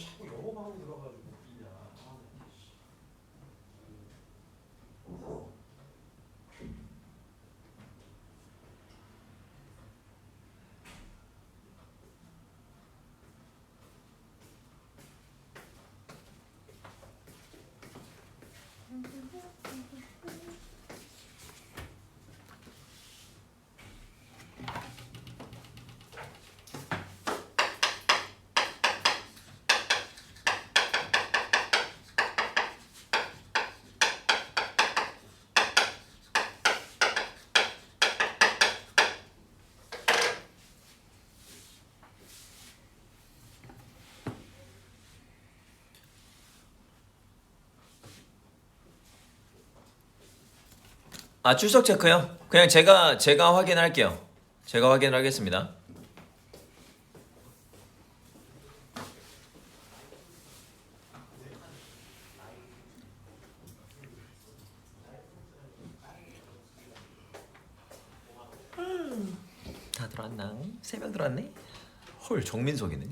자꾸 영어 방송 들어가지고 웃기냐. 아, 씨. 아, 출석 체크요? 그냥 제가 확인할게요. 제가 확인하겠습니다. 다 들어왔나? 3명 들어왔네? 헐, 정민석이네.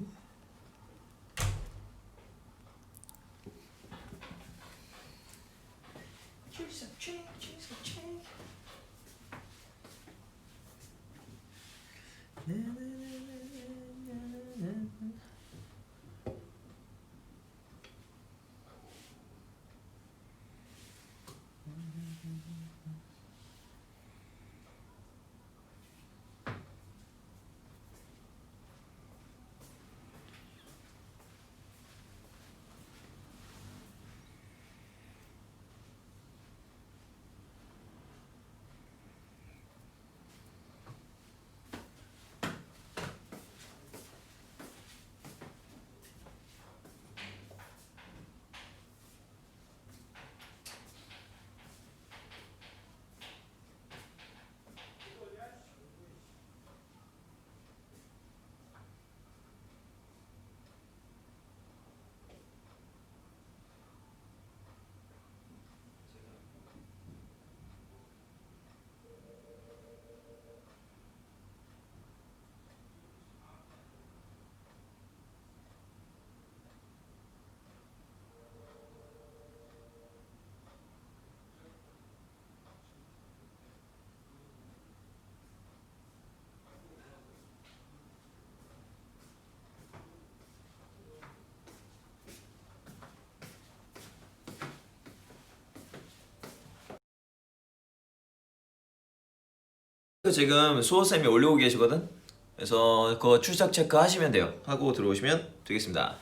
지금 수호쌤이 올리고 계시거든? 그래서 그거 출석 체크 하시면 돼요. 하고 들어오시면 되겠습니다.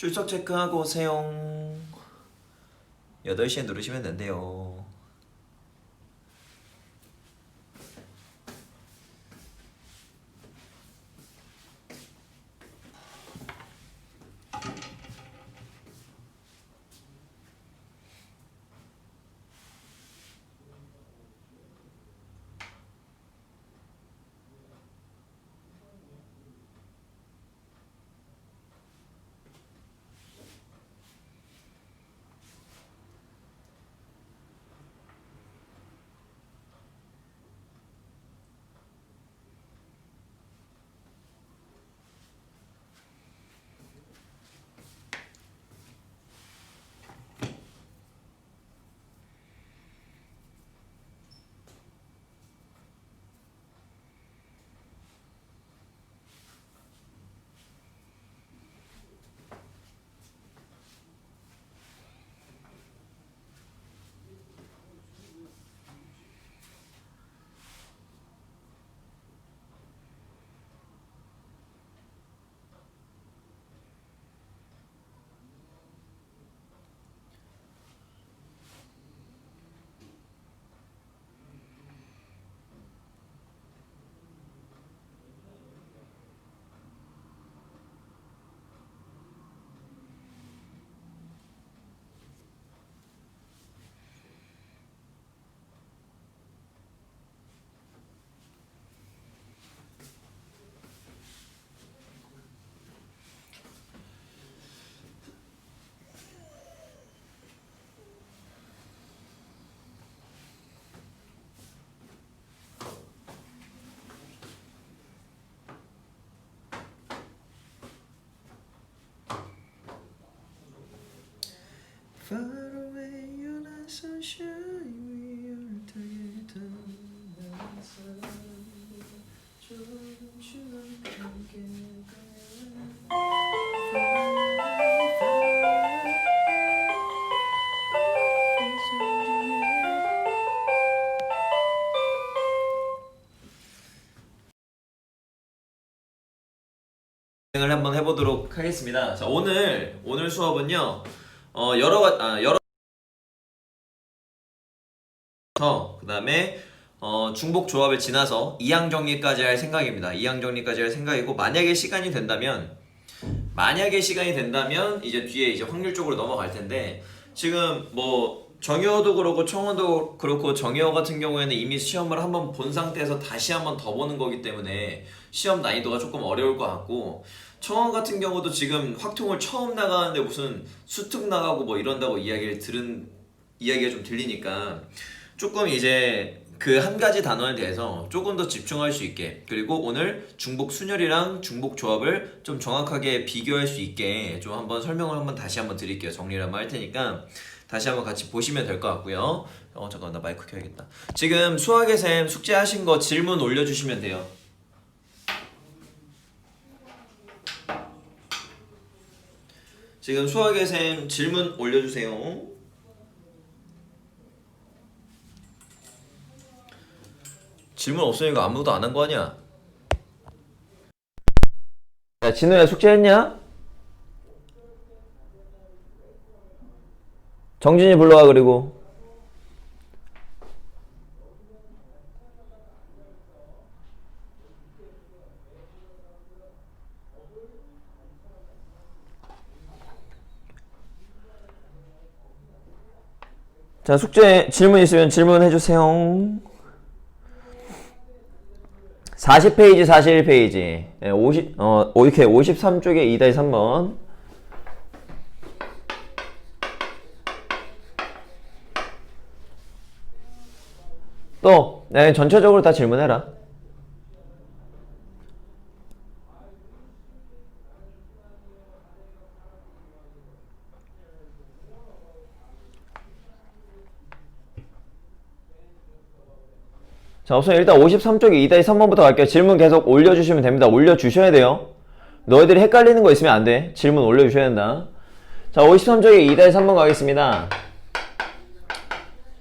출석 체크하고 오세요. 8시에 누르시면 된대요. Far away, you're like sunshine, we are together. 진행을 한번 해보도록 하겠습니다. 자, 오늘 수업은요, 여러 그다음에 중복 조합을 지나서 이항 정리까지 할 생각입니다. 이항 정리까지 할 생각이고, 만약에 시간이 된다면 이제 뒤에 이제 확률적으로 넘어갈 텐데, 지금 뭐 정여도 그렇고 청원도 그렇고 정여 같은 경우에는 이미 시험을 한번 본 상태에서 다시 한번 더 보는 거기 때문에 시험 난이도가 조금 어려울 것 같고, 청원 같은 경우도 지금 확통을 처음 나가는데 무슨 수특 나가고 뭐 이런다고 이야기가 좀 들리니까 조금 이제 그 한 가지 단원에 대해서 조금 더 집중할 수 있게, 그리고 오늘 중복 순열이랑 중복 조합을 좀 정확하게 비교할 수 있게 좀 한번 설명을 한번 다시 한번 드릴게요. 정리를 한번 할 테니까 다시 한번 같이 보시면 될 것 같고요. 잠깐 나 마이크 켜야겠다. 지금 수학의 쌤 숙제하신 거 질문 올려주시면 돼요. 지금 수학의 쌤 질문 올려주세요. 질문 없으니까 아무도 안 한 거 아니야? 야, 진우야 숙제했냐? 정진이 불러와. 그리고 자, 숙제 질문 있으면 질문해주세요. 40페이지 41페이지 이렇게 53쪽에 2-3번 또 전체적으로 다 질문해라. 자, 우선 일단 53쪽에 2-3번부터 갈게요. 질문 계속 올려주시면 됩니다. 올려주셔야 돼요. 너희들이 헷갈리는 거 있으면 안 돼. 질문 올려주셔야 된다. 자, 53쪽에 2-3번 가겠습니다.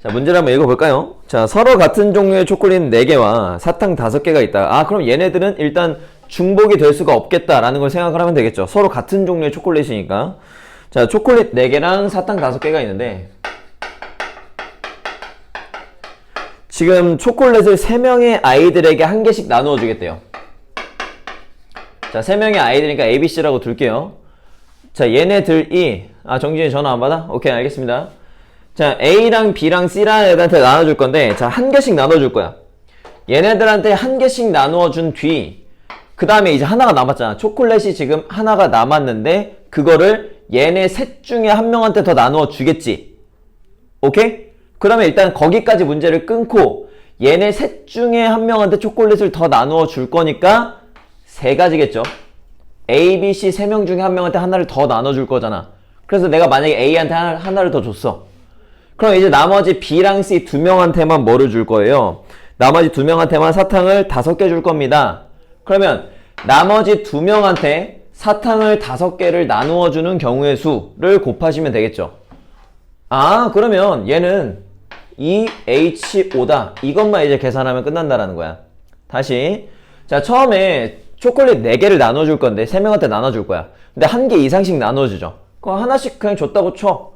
자, 문제를 한번 읽어볼까요? 자, 서로 같은 종류의 초콜릿 4개와 사탕 5개가 있다. 그럼 얘네들은 일단 중복이 될 수가 없겠다라는 걸 생각을 하면 되겠죠. 서로 같은 종류의 초콜릿이니까. 자, 초콜릿 4개랑 사탕 5개가 있는데, 지금 초콜릿을 3명의 아이들에게 1개씩 나누어 주겠대요. 자, 3명의 아이들이니까 ABC라고 둘게요. 자, 얘네들이 정진이 전화 안 받아? 오케이, 알겠습니다. 자, A랑 B랑 C라는 애들한테 나눠줄 건데, 자, 1개씩 나눠줄 거야. 얘네들한테 1개씩 나누어 준 뒤, 그 다음에 이제 하나가 남았잖아. 초콜릿이 지금 하나가 남았는데, 그거를 얘네 셋 중에 한 명한테 더 나누어 주겠지. 오케이? 그러면 일단 거기까지 문제를 끊고 얘네 셋 중에 한 명한테 초콜릿을 더 나누어 줄 거니까 3가지겠죠. A, B, C 3명 중에 한 명한테 하나를 더 나눠 줄 거잖아. 그래서 내가 만약에 A한테 하나를 더 줬어. 그럼 이제 나머지 B랑 C 2명한테만 뭐를 줄 거예요? 나머지 2명한테만 사탕을 5개 줄 겁니다. 그러면 나머지 2명한테 사탕을 5개를 나누어 주는 경우의 수를 곱하시면 되겠죠. 그러면 얘는 2H5다. 이것만 이제 계산하면 끝난다라는 거야. 다시. 자, 처음에 초콜릿 4개를 나눠줄 건데 3명한테 나눠줄 거야. 근데 1개 이상씩 나눠주죠. 그럼 하나씩 그냥 줬다고 쳐.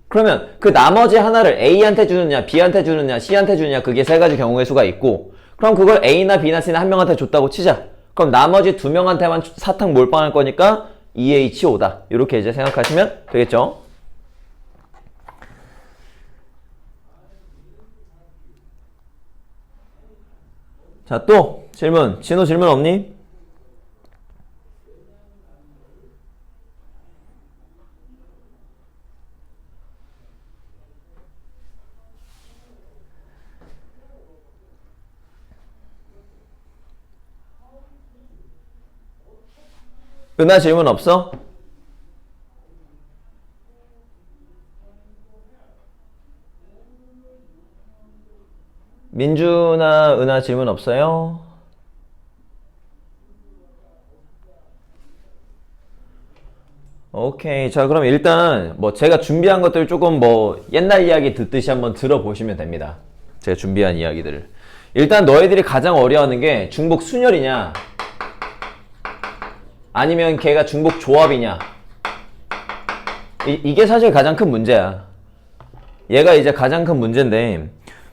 그러면 그 나머지 하나를 A한테 주느냐, B한테 주느냐, C한테 주느냐, 그게 3가지 경우의 수가 있고, 그럼 그걸 A나 B나 C나 한 명한테 줬다고 치자. 그럼 나머지 2명한테만 사탕 몰빵할 거니까 2H5다. 이렇게 이제 생각하시면 되겠죠. 자, 또 질문. 진호 질문 없니? 은하 질문 없어? 민주나 은하 질문 없어요? 오케이. 자, 그럼 일단 뭐 제가 준비한 것들 조금 뭐 옛날 이야기 듣듯이 한번 들어보시면 됩니다. 제가 준비한 이야기들을. 일단 너희들이 가장 어려워하는 게 중복 순열이냐 아니면 걔가 중복 조합이냐. 이게 사실 가장 큰 문제야. 얘가 이제 가장 큰 문제인데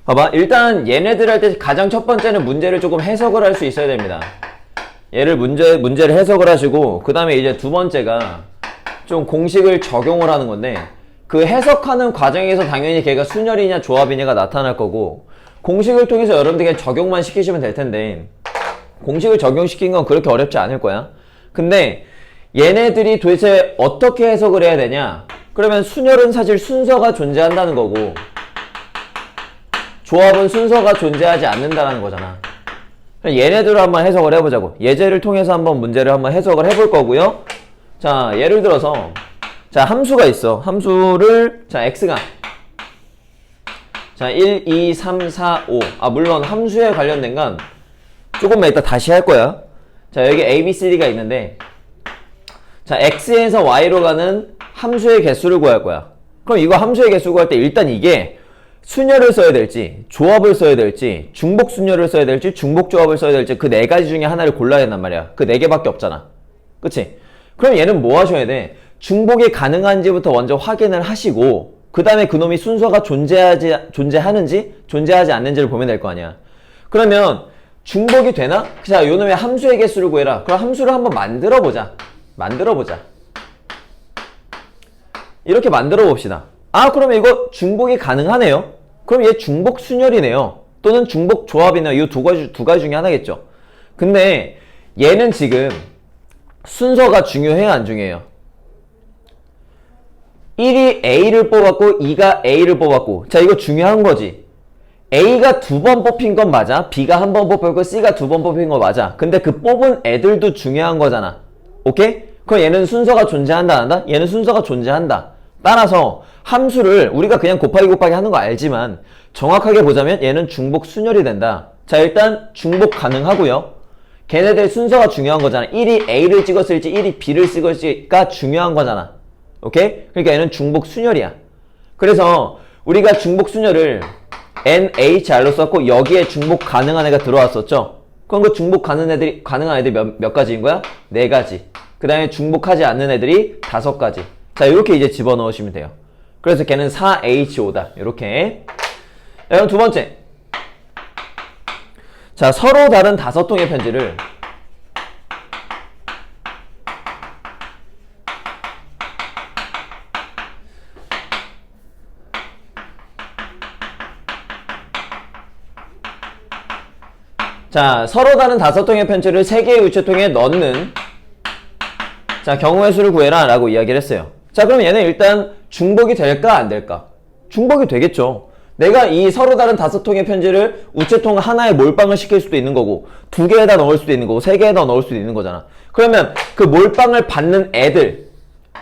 봐봐. 일단 얘네들 할 때 가장 첫 번째는 문제를 조금 해석을 할 수 있어야 됩니다. 얘를 문제를 해석을 하시고 그 다음에 이제 두 번째가 좀 공식을 적용을 하는 건데 그 해석하는 과정에서 당연히 걔가 순열이냐 조합이냐가 나타날 거고 공식을 통해서 여러분들 그냥 적용만 시키시면 될 텐데 공식을 적용시킨 건 그렇게 어렵지 않을 거야. 근데 얘네들이 도대체 어떻게 해석을 해야 되냐? 그러면 순열은 사실 순서가 존재한다는 거고 조합은 순서가 존재하지 않는다는 거잖아. 얘네들을 한번 해석을 해보자고. 예제를 통해서 한번 문제를 한번 해석을 해볼 거고요. 자, 예를 들어서 자, 함수가 있어. 함수를 자, x가 자, 1, 2, 3, 4, 5. 아, 물론 함수에 관련된 건 조금만 이따 다시 할 거야. 자, 여기 a, b, c, d가 있는데 자, x에서 y로 가는 함수의 개수를 구할 거야. 그럼 이거 함수의 개수 구할 때 일단 이게 순열을 써야 될지 조합을 써야 될지 중복 순열을 써야 될지 중복 조합을 써야 될지 그 네 가지 중에 하나를 골라야 된단 말이야. 그 네 개밖에 없잖아. 그치? 그럼 얘는 뭐 하셔야 돼? 중복이 가능한지부터 먼저 확인을 하시고 그 다음에 그놈이 순서가 존재하는지 존재하지 않는지를 보면 될 거 아니야. 그러면 중복이 되나? 자, 요놈의 함수의 개수를 구해라. 그럼 함수를 한번 만들어보자. 이렇게 만들어 봅시다. 아, 그러면 이거 중복이 가능하네요. 그럼 얘 중복 순열이네요. 또는 중복 조합이네요. 이 두 가지 중에 하나겠죠. 근데 얘는 지금 순서가 중요해요, 안 중요해요? 1이 A를 뽑았고 2가 A를 뽑았고 자, 이거 중요한 거지. A가 두 번 뽑힌 건 맞아. B가 한 번 뽑혔고 C가 두 번 뽑힌 거 맞아. 근데 그 뽑은 애들도 중요한 거잖아. 오케이? 그럼 얘는 순서가 존재한다, 안 한다? 얘는 순서가 존재한다. 따라서 함수를 우리가 그냥 곱하기 하는 거 알지만 정확하게 보자면 얘는 중복 순열이 된다. 자, 일단 중복 가능하고요. 걔네들 순서가 중요한 거잖아. 1이 A를 찍었을지 1이 B를 찍었을지가 중요한 거잖아. 오케이? 그러니까 얘는 중복 순열이야. 그래서 우리가 중복 순열을 NHR로 썼고 여기에 중복 가능한 애가 들어왔었죠. 그럼 그 중복 가능한 애들이 몇 가지인 거야? 4가지. 그 다음에 중복하지 않는 애들이 5가지. 자, 이렇게 이제 집어넣으시면 돼요. 그래서 걔는 4H5다. 이렇게. 자, 그럼 두 번째. 자, 서로 다른 5통의 편지를 자, 서로 다른 5통의 편지를 3개의 우체통에 넣는 자, 경우의 수를 구해라 라고 이야기를 했어요. 자, 그럼 얘는 일단 중복이 될까 안 될까? 중복이 되겠죠. 내가 이 서로 다른 5통의 편지를 우체통 하나에 몰빵을 시킬 수도 있는 거고 2개에다 넣을 수도 있는 거고 3개에다 넣을 수도 있는 거잖아. 그러면 그 몰빵을 받는 애들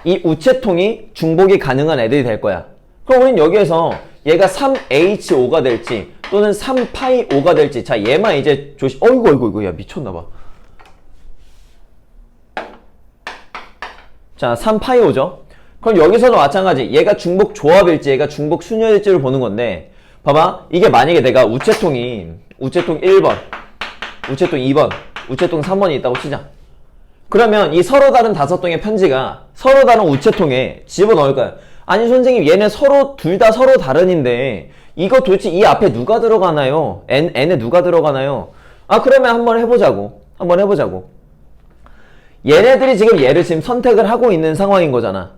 이 우체통이 중복이 가능한 애들이 될 거야. 그럼 우린 여기에서 얘가 3H5가 될지 또는 3파이5가 될지 자, 얘만 이제 어이구 야, 미쳤나봐. 자, 3파이5죠. 그럼 여기서도 마찬가지. 얘가 중복 조합일지 얘가 중복 순열일지를 보는 건데 봐봐. 이게 만약에 내가 우체통 1번, 우체통 2번, 우체통 3번이 있다고 치자. 그러면 이 서로 다른 5통의 편지가 서로 다른 우체통에 집어넣을 거야. 아니 선생님 얘네 둘 다 서로 다른인데 이거 도대체 이 앞에 누가 들어가나요? n에 누가 들어가나요? 아, 그러면 한번 해보자고. 얘네들이 지금 얘를 지금 선택을 하고 있는 상황인 거잖아.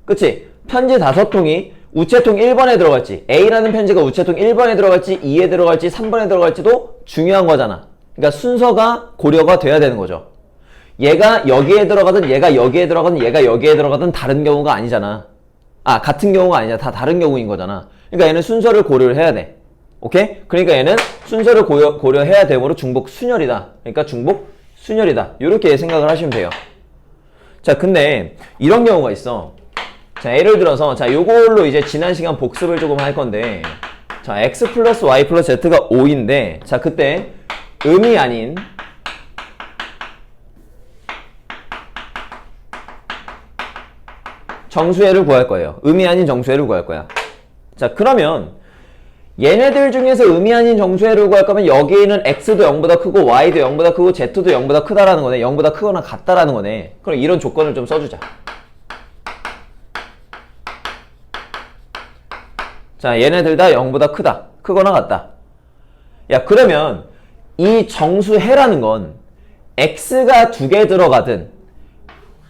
그치? 편지 5통이 우체통 1번에 들어갈지 A라는 편지가 우체통 1번에 들어갈지 2에 들어갈지 3번에 들어갈지도 중요한 거잖아. 그러니까 순서가 고려가 돼야 되는 거죠. 얘가 여기에 들어가든 얘가 여기에 들어가든 얘가 여기에 들어가든 다른 경우가 아니잖아. 아, 같은 경우가 아니야. 다 다른 경우인 거잖아. 그러니까 얘는 순서를 고려를 해야 돼. 오케이? 그러니까 얘는 순서를 고려해야 되므로 중복 순열이다. 그러니까 중복 순열이다. 이렇게 생각을 하시면 돼요. 자, 근데 이런 경우가 있어. 자, 예를 들어서 자, 요걸로 이제 지난 시간 복습을 조금 할 건데 자, x 플러스 y 플러스 z가 5인데, 자, 그때 음이 아닌 정수회를 구할 거예요. 음이 아닌 정수회를 구할 거야. 자, 그러면 얘네들 중에서 음이 아닌 정수회를 구할 거면 여기에 있는 x도 0보다 크고 y도 0보다 크고 z도 0보다 크다라는 거네. 0보다 크거나 같다라는 거네. 그럼 이런 조건을 좀 써주자. 자, 얘네들 다 0보다 크다. 크거나 같다. 야, 그러면 이 정수해라는 건 x가 2개 들어가든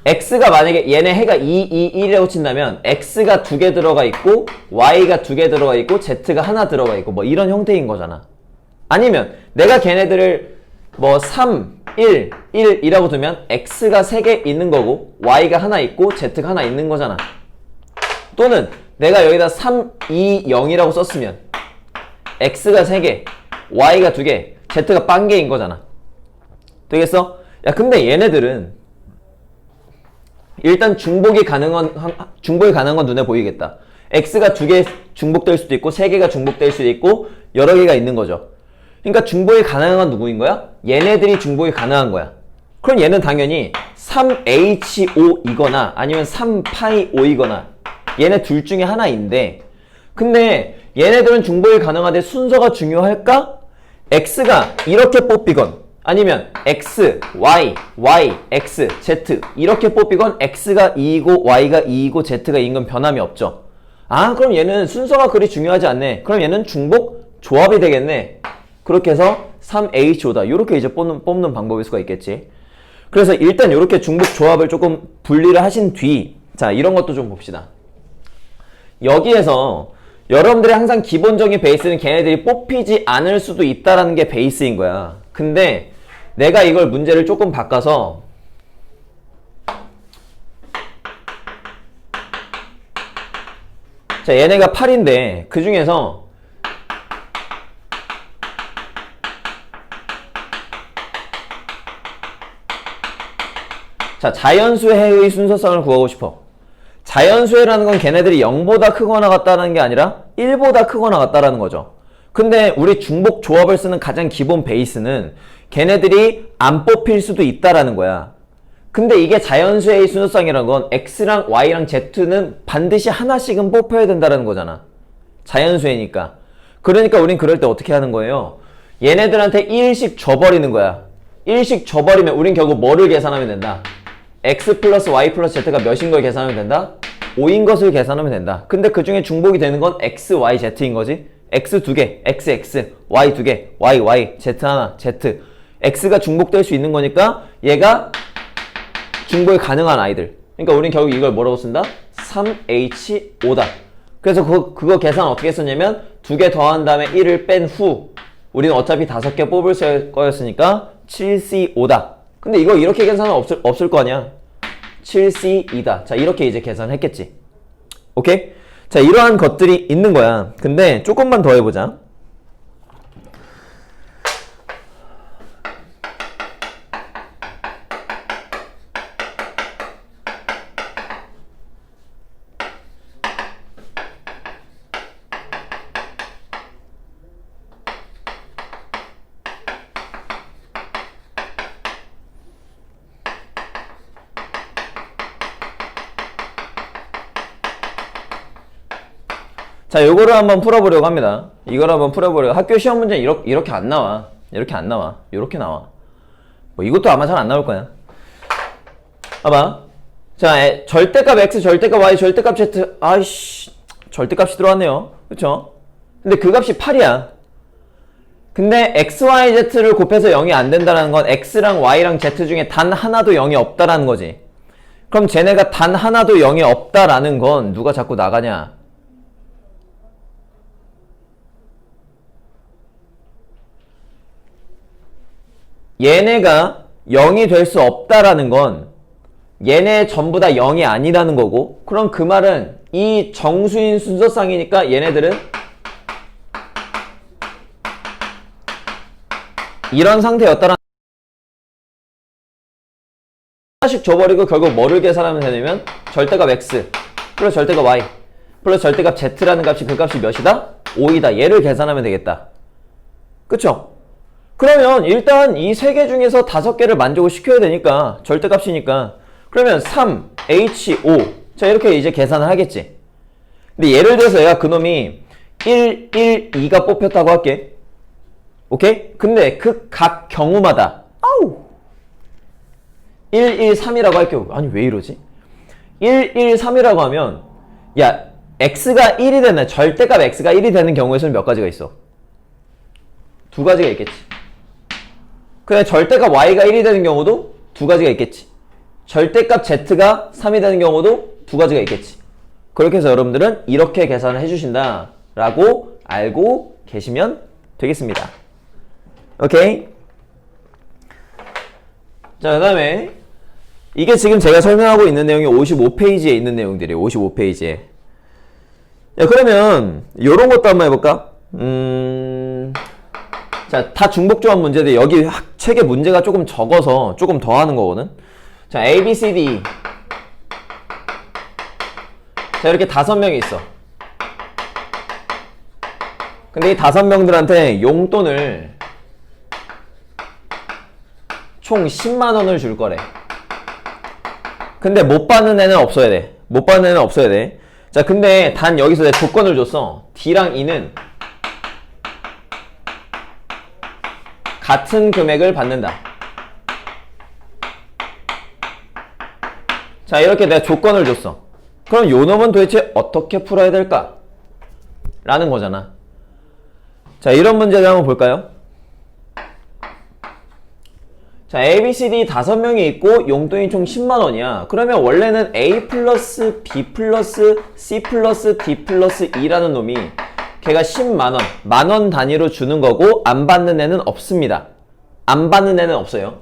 x가 만약에 얘네 해가 2, 2, 1이라고 친다면 x가 2개 들어가 있고 y가 2개 들어가 있고 z가 하나 들어가 있고 뭐 이런 형태인 거잖아. 아니면 내가 걔네들을 뭐 3, 1, 1이라고 두면 x가 3개 있는 거고 y가 하나 있고 z가 하나 있는 거잖아. 또는 내가 여기다 3, 2, 0이라고 썼으면 x가 3개, y가 2개, z가 빵개인 거잖아. 되겠어? 야, 근데 얘네들은 일단 중복이 가능한 건 눈에 보이겠다. x가 2개 중복될 수도 있고 3개가 중복될 수도 있고 여러 개가 있는 거죠. 그러니까 중복이 가능한 건 누구인 거야? 얘네들이 중복이 가능한 거야. 그럼 얘는 당연히 3H5이거나 아니면 3파이5이거나 얘네 둘 중에 하나인데, 근데 얘네들은 중복이 가능한데 순서가 중요할까? x가 이렇게 뽑히건 아니면 x, y, y, x, z 이렇게 뽑히건 x가 2이고 y가 2이고 z가 2인 건 변함이 없죠. 아, 그럼 얘는 순서가 그리 중요하지 않네. 그럼 얘는 중복 조합이 되겠네. 그렇게 해서 3H5다. 이렇게 이제 뽑는 방법일 수가 있겠지. 그래서 일단 이렇게 중복 조합을 조금 분리를 하신 뒤, 자, 이런 것도 좀 봅시다. 여기에서 여러분들의 항상 기본적인 베이스는 걔네들이 뽑히지 않을 수도 있다라는 게 베이스인 거야. 근데 내가 이걸 문제를 조금 바꿔서 자, 얘네가 8인데 그 중에서 자, 자연수해의 순서성을 구하고 싶어. 자연수해라는 건 걔네들이 0보다 크거나 같다는 게 아니라 1보다 크거나 같다라는 거죠. 근데 우리 중복 조합을 쓰는 가장 기본 베이스는 걔네들이 안 뽑힐 수도 있다라는 거야. 근데 이게 자연수의 순서성이라는 건 x랑 y랑 z는 반드시 하나씩은 뽑혀야 된다는 거잖아. 자연수니까. 그러니까 우린 그럴 때 어떻게 하는 거예요? 얘네들한테 1씩 줘버리는 거야. 1씩 줘버리면 우린 결국 뭐를 계산하면 된다? x 플러스 y 플러스 z가 몇인 걸 계산하면 된다? 5인 것을 계산하면 된다. 근데 그 중에 중복이 되는 건 x, y, z인 거지. x 2개, x, x, y 2개, y, y, z 하나, z. x가 중복될 수 있는 거니까 얘가 중복이 가능한 아이들. 그러니까 우린 결국 이걸 뭐라고 쓴다? 3H5다. 그래서 그거 계산 어떻게 썼냐면 2개 더한 다음에 1을 뺀 후 우리는 어차피 5개 뽑을 거였으니까 7C5다. 근데 이거 이렇게 계산은 없을 거 아니야. 7C2다. 자, 이렇게 이제 계산했겠지. 오케이? 자, 이러한 것들이 있는 거야. 근데 조금만 더 해보자. 자, 요거를 한번 풀어보려고 합니다. 이걸 한번 풀어보려고. 학교 시험 문제 이렇게 안 나와. 이렇게 안 나와. 요렇게 나와. 뭐 이것도 아마 잘 안 나올 거야. 봐봐. 자, 절대값 x, 절대값 y, 절대값 z. 아이씨, 절대값이 들어왔네요. 그쵸? 근데 그 값이 8이야. 근데 x, y, z를 곱해서 0이 안 된다는 건 x랑 y랑 z 중에 단 하나도 0이 없다라는 거지. 그럼 쟤네가 단 하나도 0이 없다라는 건 누가 자꾸 나가냐? 얘네가 0이 될 수 없다라는 건 얘네 전부 다 0이 아니라는 거고, 그럼 그 말은 이 정수인 순서쌍이니까 얘네들은 이런 상태였다라는, 하나씩 줘버리고 결국 뭐를 계산하면 되냐면 절대값 x 플러스 절대값 y 플러스 절대값 z라는 값이 그 값이 몇이다? 5이다. 얘를 계산하면 되겠다. 그쵸? 그러면 일단 이 세 개 중에서 5개를 만족을 시켜야 되니까 절대값이니까 그러면 3H5 자 이렇게 이제 계산을 하겠지. 근데 예를 들어서 얘가 그놈이 1, 1, 2가 뽑혔다고 할게. 오케이? 근데 그 각 경우마다 1, 1, 3이라고 할 경우 아니 왜 이러지? 1, 1, 3이라고 하면 야 x가 1이 되는 절대값 x가 1이 되는 경우에서는 몇 가지가 있어? 2가지가 있겠지. 그냥 절대값 y가 1이 되는 경우도 2가지가 있겠지. 절대값 z가 3이 되는 경우도 2가지가 있겠지. 그렇게 해서 여러분들은 이렇게 계산을 해주신다 라고 알고 계시면 되겠습니다. 오케이? 자, 그 다음에 이게 지금 제가 설명하고 있는 내용이 55페이지에 있는 내용들이에요. 55페이지에. 야, 그러면 요런 것도 한번 해볼까? 자, 다 중복조합 문제인데 여기 책에 문제가 조금 적어서 조금 더 하는 거거든. 자, A, B, C, D. 자, 이렇게 5명이 있어. 근데 이 5명들한테 용돈을 총 10만원을 줄 거래. 근데 못 받는 애는 없어야 돼. 못 받는 애는 없어야 돼. 자, 근데 단 여기서 내 조건을 줬어. D랑 E는 같은 금액을 받는다. 자, 이렇게 내가 조건을 줬어. 그럼 요 놈은 도대체 어떻게 풀어야 될까? 라는 거잖아. 자, 이런 문제를 한번 볼까요? 자, A, B, C, D 5명이 있고 용돈이 총 10만원이야. 그러면 원래는 A 플러스 B 플러스 C 플러스 D 플러스 E라는 놈이 걔가 10만원, 만원 단위로 주는 거고 안 받는 애는 없습니다. 안 받는 애는 없어요.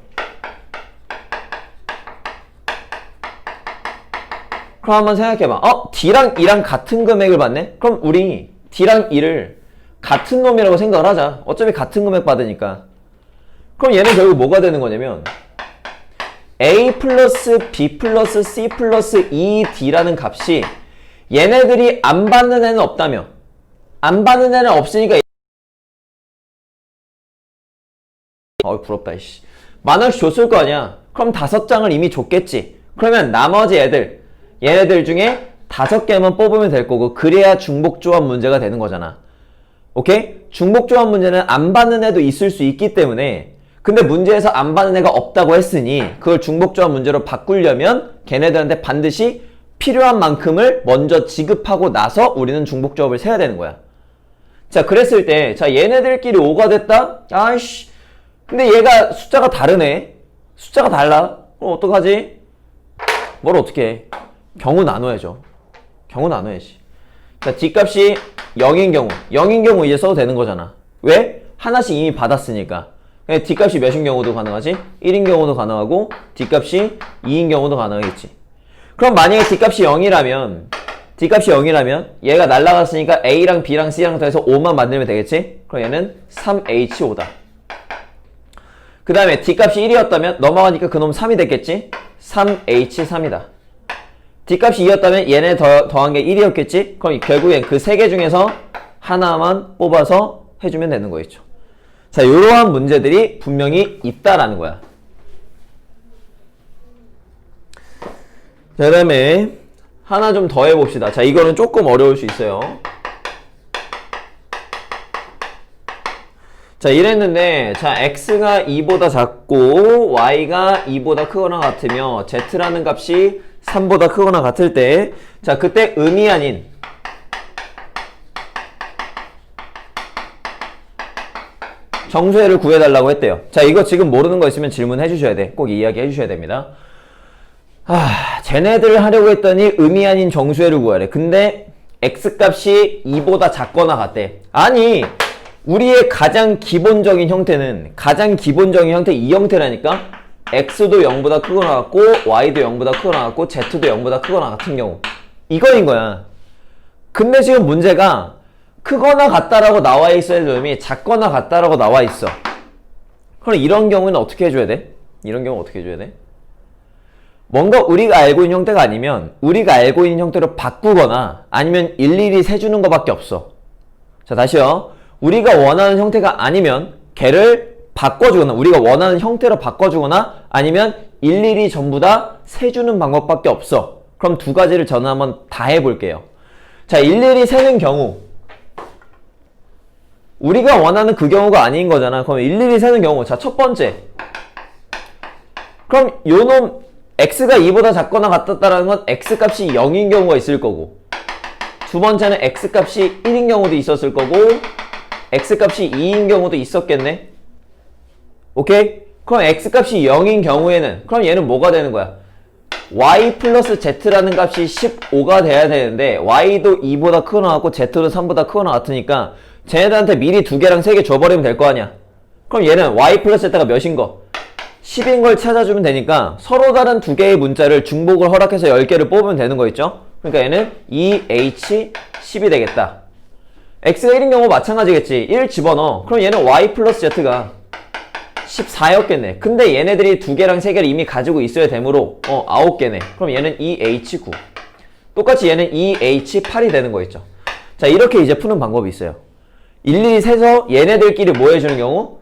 그럼 한번 생각해봐. D랑 E랑 같은 금액을 받네? 그럼 우리 D랑 E를 같은 놈이라고 생각을 하자. 어차피 같은 금액 받으니까. 그럼 얘는 결국 뭐가 되는 거냐면 A 플러스 B 플러스 C 플러스 E, D라는 값이 얘네들이 안 받는 애는 없다며. 안 받는 애는 없으니까 부럽다 이씨. 만원씩 줬을 거 아니야. 그럼 5장을 이미 줬겠지. 그러면 나머지 애들 얘네들 중에 5개만 뽑으면 될 거고 그래야 중복조합 문제가 되는 거잖아. 오케이? 중복조합 문제는 안 받는 애도 있을 수 있기 때문에 근데 문제에서 안 받는 애가 없다고 했으니 그걸 중복조합 문제로 바꾸려면 걔네들한테 반드시 필요한 만큼을 먼저 지급하고 나서 우리는 중복조합을 세야 되는 거야. 자, 그랬을 때 자 얘네들끼리 5가 됐다? 아이씨 근데 얘가 숫자가 다르네. 숫자가 달라. 그럼 어떡하지? 뭘 어떻게 해? 경우 나눠야죠. 경우 나눠야지. 자, D값이 0인 경우 0인 경우 이제 써도 되는 거잖아. 왜? 하나씩 이미 받았으니까. D값이 몇인 경우도 가능하지? 1인 경우도 가능하고 D값이 2인 경우도 가능하겠지. 그럼 만약에 D값이 0이라면 얘가 날라갔으니까 A랑 B랑 C랑 더해서 5만 만들면 되겠지? 그럼 얘는 3H5다. 그 다음에 D값이 1이었다면 넘어가니까 그놈 3이 됐겠지? 3H3이다. D값이 2였다면 얘네 더한 게 1이었겠지? 그럼 결국엔 그 3개 중에서 하나만 뽑아서 해주면 되는 거겠죠. 자, 이러한 문제들이 분명히 있다라는 거야. 자, 그 다음에 하나 좀 더 해봅시다. 자, 이거는 조금 어려울 수 있어요. 자, 이랬는데 자, x가 2보다 작고 y가 2보다 크거나 같으며 z라는 값이 3보다 크거나 같을 때 자, 그때 음이 아닌 정수해를 구해달라고 했대요. 자, 이거 지금 모르는 거 있으면 질문해 주셔야 돼. 꼭 이야기 해 주셔야 됩니다. 쟤네들 하려고 했더니 음이 아닌 정수해를 구하래. 근데 x값이 2보다 작거나 같대. 아니, 우리의 가장 기본적인 형태는 이 형태라니까. x도 0보다 크거나 같고 y도 0보다 크거나 같고 z도 0보다 크거나 같은 경우 이거인 거야. 근데 지금 문제가 크거나 같다라고 나와 있어야 될 놈이 작거나 같다라고 나와 있어. 그럼 이런 경우는 어떻게 해줘야 돼? 이런 경우 어떻게 해줘야 돼? 뭔가 우리가 알고 있는 형태가 아니면 우리가 알고 있는 형태로 바꾸거나 아니면 일일이 세주는 것밖에 없어. 자, 다시요. 우리가 원하는 형태가 아니면 걔를 바꿔주거나 우리가 원하는 형태로 바꿔주거나 아니면 일일이 전부 다 세주는 방법밖에 없어. 그럼 두 가지를 저는 한번 다 해볼게요. 자, 일일이 세는 경우 우리가 원하는 그 경우가 아닌 거잖아. 그럼 일일이 세는 경우. 자, 첫 번째. 그럼 요놈 x가 2보다 작거나 같았다라는 건 x값이 0인 경우가 있을 거고, 두 번째는 x값이 1인 경우도 있었을 거고 x값이 2인 경우도 있었겠네. 오케이? 그럼 x값이 0인 경우에는 그럼 얘는 뭐가 되는 거야? y 플러스 z라는 값이 15가 돼야 되는데 y도 2보다 크거나 같고 z도 3보다 크거나 같으니까 쟤네들한테 미리 2개랑 3개 줘버리면 될 거 아니야. 그럼 얘는 y 플러스 z가 몇인 거? 10인 걸 찾아주면 되니까 서로 다른 2개의 문자를 중복을 허락해서 10개를 뽑으면 되는 거 있죠? 그러니까 얘는 2h10이 되겠다. x가 1인 경우 마찬가지겠지. 1 집어넣어. 그럼 얘는 y 플러스 z가 14였겠네. 근데 얘네들이 2개랑 3개를 이미 가지고 있어야 되므로 9개네. 그럼 얘는 2h9. 똑같이 얘는 2h8이 되는 거 있죠. 자, 이렇게 이제 푸는 방법이 있어요. 일일이 세서 얘네들끼리 뭐 해주는 경우?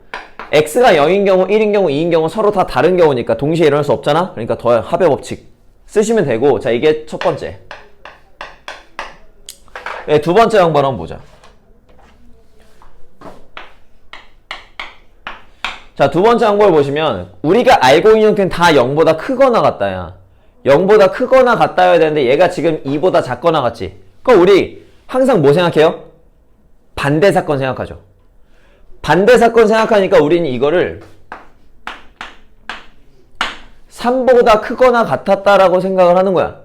x가 0인 경우, 1인 경우, 2인 경우 서로 다 다른 경우니까 동시에 일어날 수 없잖아? 그러니까 더할 합의 법칙 쓰시면 되고, 자, 이게 첫 번째. 네, 두 번째 방법 한번 보자. 자, 두 번째 항목을 보시면 우리가 알고 있는 형태는 다 0보다 크거나 같다야. 0보다 크거나 같다여야 되는데 얘가 지금 2보다 작거나 같지. 그럼 우리 항상 뭐 생각해요? 반대 사건 생각하죠. 반대 사건 생각하니까 우리는 이거를 3보다 크거나 같았다라고 생각을 하는 거야.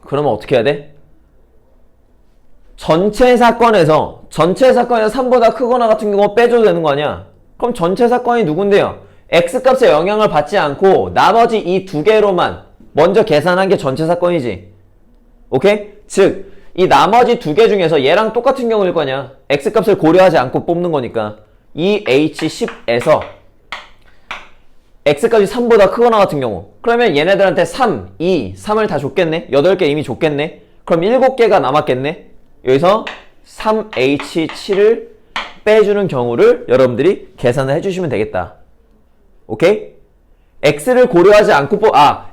그러면 어떻게 해야 돼? 전체 사건에서 3보다 크거나 같은 경우 빼줘도 되는 거 아니야? 그럼 전체 사건이 누군데요? x값에 영향을 받지 않고 나머지 이 2개로만 먼저 계산한 게 전체 사건이지. 오케이? 즉, 이 나머지 2개 중에서 얘랑 똑같은 경우일 거 아니야? x값을 고려하지 않고 뽑는 거니까 2h10에서 x값이 3보다 크거나 같은 경우, 그러면 얘네들한테 3, 2, 3을 다 줬겠네? 8개 이미 줬겠네? 그럼 7개가 남았겠네? 여기서 3h7을 빼주는 경우를 여러분들이 계산을 해주시면 되겠다. 오케이? x를 고려하지 않고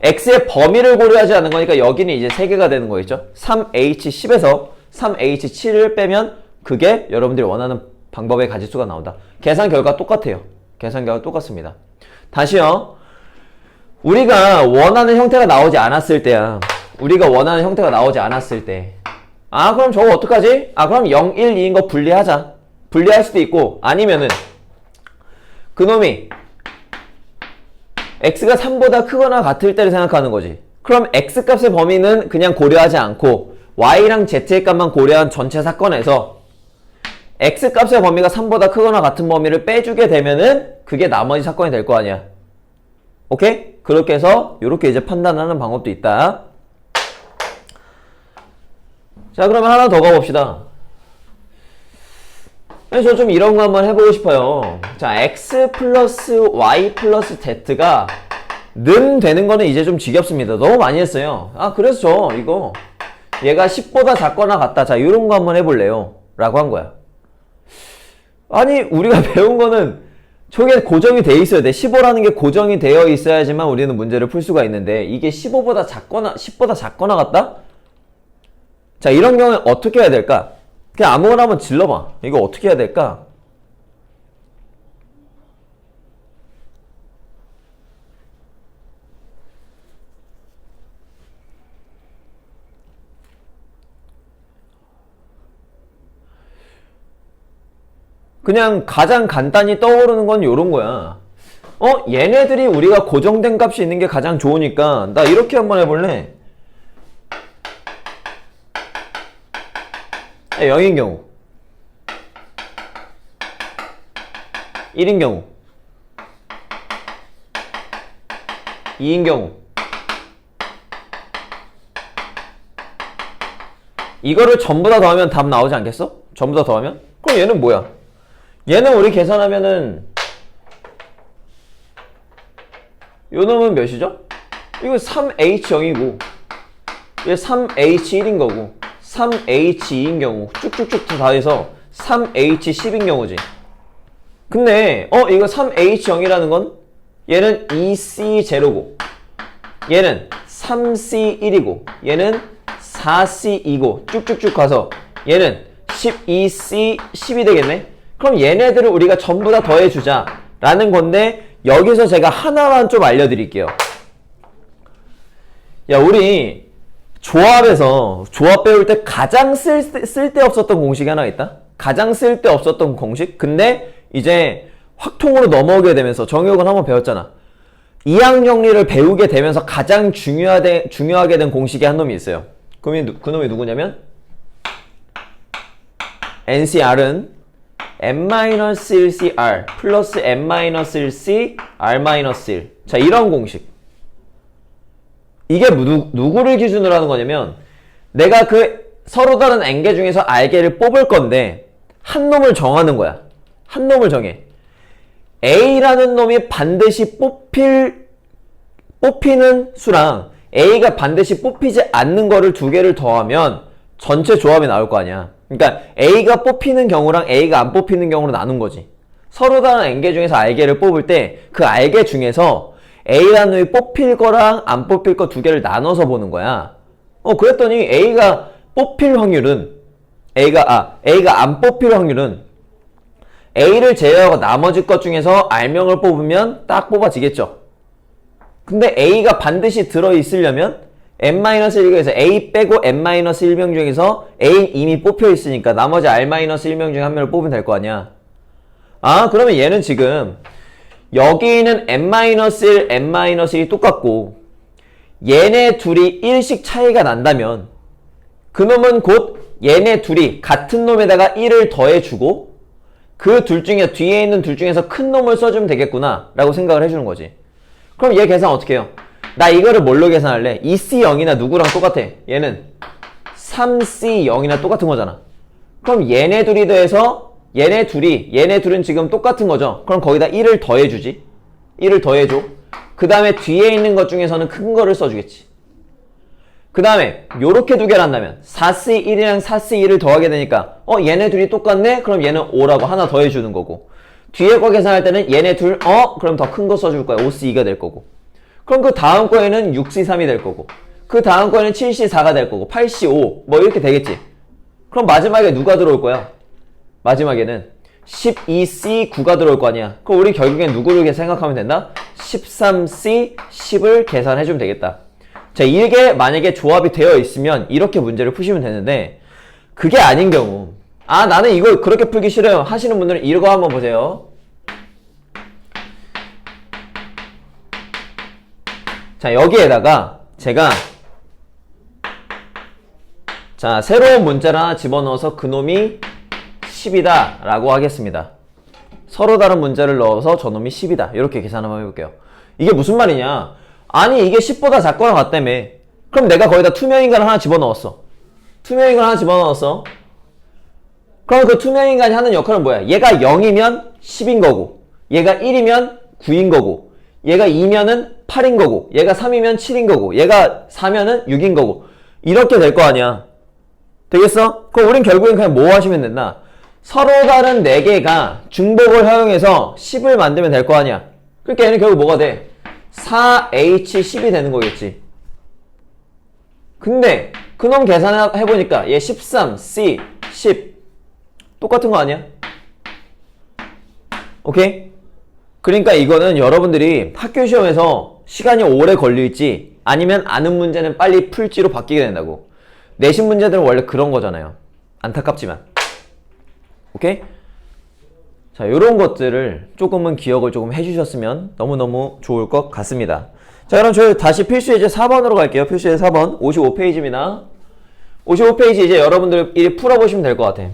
x의 범위를 고려하지 않는 거니까 여기는 이제 3개가 되는 거겠죠? 3h10에서 3h7을 빼면 그게 여러분들이 원하는 방법의 가지수가 나온다. 계산 결과 똑같아요. 계산 결과 똑같습니다. 다시요. 우리가 원하는 형태가 나오지 않았을 때야. 우리가 원하는 형태가 나오지 않았을 때. 그럼 저거 어떡하지? 그럼 0, 1, 2인 거 분리하자. 분리할 수도 있고, 아니면은 그놈이 x가 3보다 크거나 같을 때를 생각하는 거지. 그럼 x값의 범위는 그냥 고려하지 않고 y랑 z의 값만 고려한 전체 사건에서 x값의 범위가 3보다 크거나 같은 범위를 빼주게 되면은 그게 나머지 사건이 될 거 아니야. 오케이? 그렇게 해서 이렇게 이제 판단하는 방법도 있다. 자, 그러면 하나 더 가봅시다. 저 좀 이런 거 한번 해보고 싶어요. 자, x 플러스 y 플러스 z가 는 되는 거는 이제 좀 지겹습니다. 너무 많이 했어요. 그래서 저 이거 얘가 10보다 작거나 같다. 자, 이런 거 한번 해볼래요. 라고 한 거야. 아니, 우리가 배운 거는 저게 고정이 돼 있어야 돼. 15라는 게 고정이 되어 있어야지만 우리는 문제를 풀 수가 있는데 이게 15보다 작거나 10보다 작거나 같다? 자, 이런 경우에 어떻게 해야 될까? 그냥 아무거나 한번 질러봐. 이거 어떻게 해야 될까? 그냥 가장 간단히 떠오르는 건 요런 거야. 얘네들이 우리가 고정된 값이 있는 게 가장 좋으니까 나 이렇게 한번 해볼래? 0인 경우 1인 경우 2인 경우 이거를 전부 다 더하면 답 나오지 않겠어? 전부 다 더하면? 그럼 얘는 뭐야? 얘는 우리 계산하면은 요 놈은 몇이죠? 이거 3h0이고 얘 3h1인 거고 3H2인 경우 쭉쭉쭉 다 해서 3H10인 경우지. 근데 이거 3H0이라는 건 얘는 2C0고 얘는 3C1이고 얘는 4C2고 쭉쭉쭉 가서 얘는 12C10이 되겠네. 그럼 얘네들을 우리가 전부 다 더해주자 라는 건데, 여기서 제가 하나만 좀 알려드릴게요. 야, 우리 조합에서 조합 배울 때 가장 쓸데없었던 공식이 하나 있다? 가장 쓸데없었던 공식? 근데 이제 확통으로 넘어오게 되면서 정의역은 한번 배웠잖아. 이항정리를 배우게 되면서 가장 중요하게 된 공식이 한 놈이 있어요. 그 놈이 누구냐면 NCR은 n-1cr 플러스 n-1c r-1. 자, 이런 공식. 이게 누구를 기준으로 하는 거냐면, 내가 그 서로 다른 n개 중에서 r개를 뽑을 건데 한 놈을 정하는 거야. 한 놈을 정해. A라는 놈이 반드시 뽑히는 수랑 A가 반드시 뽑히지 않는 거를 두 개를 더하면 전체 조합이 나올 거 아니야. 그러니까 A가 뽑히는 경우랑 A가 안 뽑히는 경우로 나눈 거지. 서로 다른 n개 중에서 r개를 뽑을 때 그 r개 중에서 A라는 놈이 뽑힐 거랑 안 뽑힐 거 두 개를 나눠서 보는 거야. 그랬더니 A가 뽑힐 확률은 A가 안 뽑힐 확률은 A를 제외하고 나머지 것 중에서 R명을 뽑으면 딱 뽑아지겠죠. 근데 A가 반드시 들어있으려면 n-1에서 A 빼고 n-1명 중에서 A는 이미 뽑혀 있으니까 나머지 R-1명 중에 한 명을 뽑으면 될 거 아니야. 그러면 얘는 지금 여기는 n-1, n-1이 똑같고 얘네 둘이 1씩 차이가 난다면 그놈은 곧 얘네 둘이 같은 놈에다가 1을 더해주고 그 둘 중에 뒤에 있는 둘 중에서 큰 놈을 써주면 되겠구나 라고 생각을 해주는 거지. 그럼 얘 계산 어떻게 해요? 나 이거를 뭘로 계산할래? 2C0이나 누구랑 똑같아? 얘는 3C0이나 똑같은 거잖아. 그럼 얘네 둘이 더해서 얘네 둘은 지금 똑같은 거죠. 그럼 거기다 1을 더해주지. 1을 더해줘. 그 다음에 뒤에 있는 것 중에서는 큰 거를 써주겠지. 그 다음에 요렇게 두 개를 한다면 4C1이랑 4C2를 더하게 되니까 얘네 둘이 똑같네? 그럼 얘는 5라고 하나 더해주는 거고, 뒤에 거 계산할 때는 얘네 둘 그럼 더 큰 거 써줄 거야. 5C2가 될 거고, 그럼 그 다음 거에는 6C3이 될 거고, 그 다음 거에는 7C4가 될 거고, 8C5 뭐 이렇게 되겠지. 그럼 마지막에 누가 들어올 거야? 마지막에는 12C9가 들어올 거 아니야. 그럼 우리 결국엔 누구를 생각하면 된다? 13C 10을 계산해주면 되겠다. 자, 이게 만약에 조합이 되어 있으면 이렇게 문제를 푸시면 되는데, 그게 아닌 경우, 나는 이거 그렇게 풀기 싫어요 하시는 분들은 이거 한번 보세요. 자, 여기에다가 제가 새로운 문자를 하나 집어넣어서 그놈이 10이다 라고 하겠습니다. 서로 다른 문자를 넣어서 저놈이 10이다 이렇게 계산 한번 해볼게요. 이게 무슨 말이냐, 아니 이게 10보다 작거나 같다며. 그럼 내가 거기다 투명인간을 하나 집어넣었어. 그럼 그 투명인간이 하는 역할은 뭐야? 얘가 0이면 10인 거고, 얘가 1이면 9인 거고, 얘가 2면은 8인 거고, 얘가 3이면 7인 거고, 얘가 4면은 6인 거고, 이렇게 될 거 아니야. 되겠어? 그럼 우린 결국엔 그냥 뭐 하시면 된다? 서로 다른 4개가 중복을 허용해서 10을 만들면 될 거 아니야. 그러니까 얘는 결국 뭐가 돼? 4H10이 되는 거겠지. 근데 그놈 계산해보니까 얘 13C 10 똑같은 거 아니야? 오케이? 그러니까 이거는 여러분들이 학교 시험에서 시간이 오래 걸릴지 아니면 아는 문제는 빨리 풀지로 바뀌게 된다고. 내신 문제들은 원래 그런 거잖아요. 안타깝지만. 오케이? 자, 요런 것들을 조금은 기억을 조금 해주셨으면 너무너무 좋을 것 같습니다. 자, 그럼 저희 다시 필수예제 4번으로 갈게요. 필수예제 4번 55페이지입니다. 55페이지 이제 여러분들 풀어보시면 될 것 같아.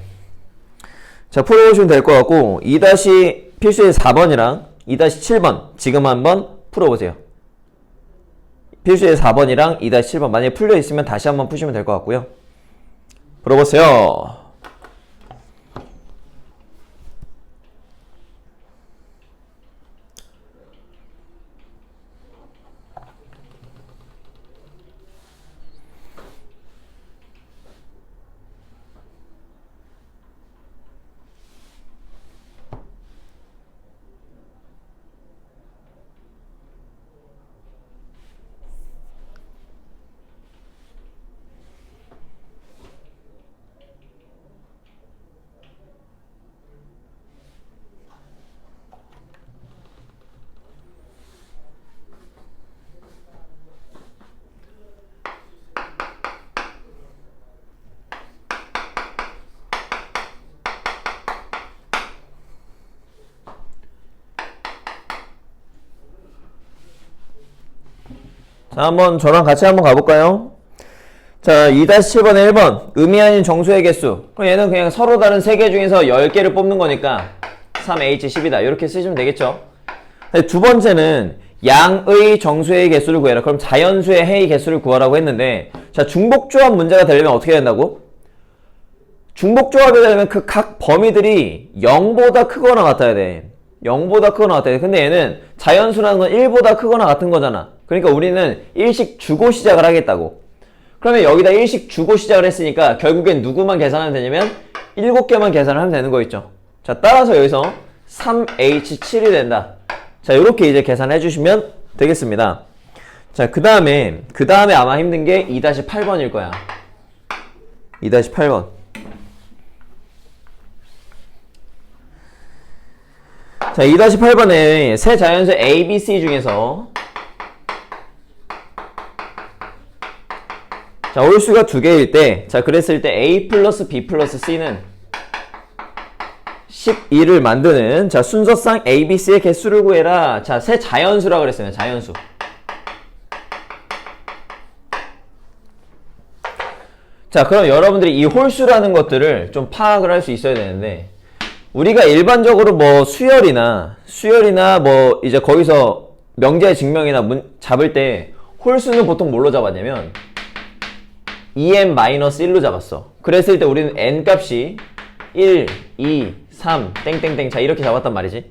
자, 풀어보시면 될 것 같고, 필수예제 4번이랑 2-7번 지금 한번 풀어보세요. 필수예제 4번이랑 2-7번 만약에 풀려있으면 다시 한번 푸시면 될 것 같고요. 풀어보세요. 자, 한번 저랑 같이 한번 가볼까요? 자, 2-7번에 1번. 의미 아닌 정수의 개수. 그럼 얘는 그냥 서로 다른 3개 중에서 10개를 뽑는 거니까 3H10이다. 이렇게 쓰시면 되겠죠? 두 번째는 양의 정수의 개수를 구해라. 그럼 자연수의 해의 개수를 구하라고 했는데, 자, 중복조합 문제가 되려면 어떻게 된다고? 중복조합이 되려면 그 각 범위들이 0보다 크거나 같아야 돼. 0보다 크거나 같아야 돼. 근데 얘는 자연수라는 건 1보다 크거나 같은 거잖아. 그러니까 우리는 1씩 주고 시작을 하겠다고. 그러면 여기다 1씩 주고 시작을 했으니까 결국엔 누구만 계산하면 되냐면 7개만 계산을 하면 되는 거 있죠. 자, 따라서 여기서 3H7이 된다. 자, 요렇게 이제 계산해 주시면 되겠습니다. 자, 그 다음에 아마 힘든 게 2-8번일 거야. 2-8번. 자, 2-8번에 세 자연수 A, B, C 중에서 자, 홀수가 2개일 때, 자, 그랬을 때 A 플러스 B 플러스 C는 12를 만드는, 자, 순서상 A, B, C의 개수를 구해라. 자, 세 자연수라고 그랬어요. 자연수. 자, 그럼 여러분들이 이 홀수라는 것들을 좀 파악을 할 수 있어야 되는데, 우리가 일반적으로 뭐 수열이나 뭐 이제 거기서 명제 증명이나 잡을 때 홀수는 보통 뭘로 잡았냐면 EM-1로 잡았어. 그랬을 때 우리는 n 값이 1, 2, 3, 땡땡땡, 자, 이렇게 잡았단 말이지.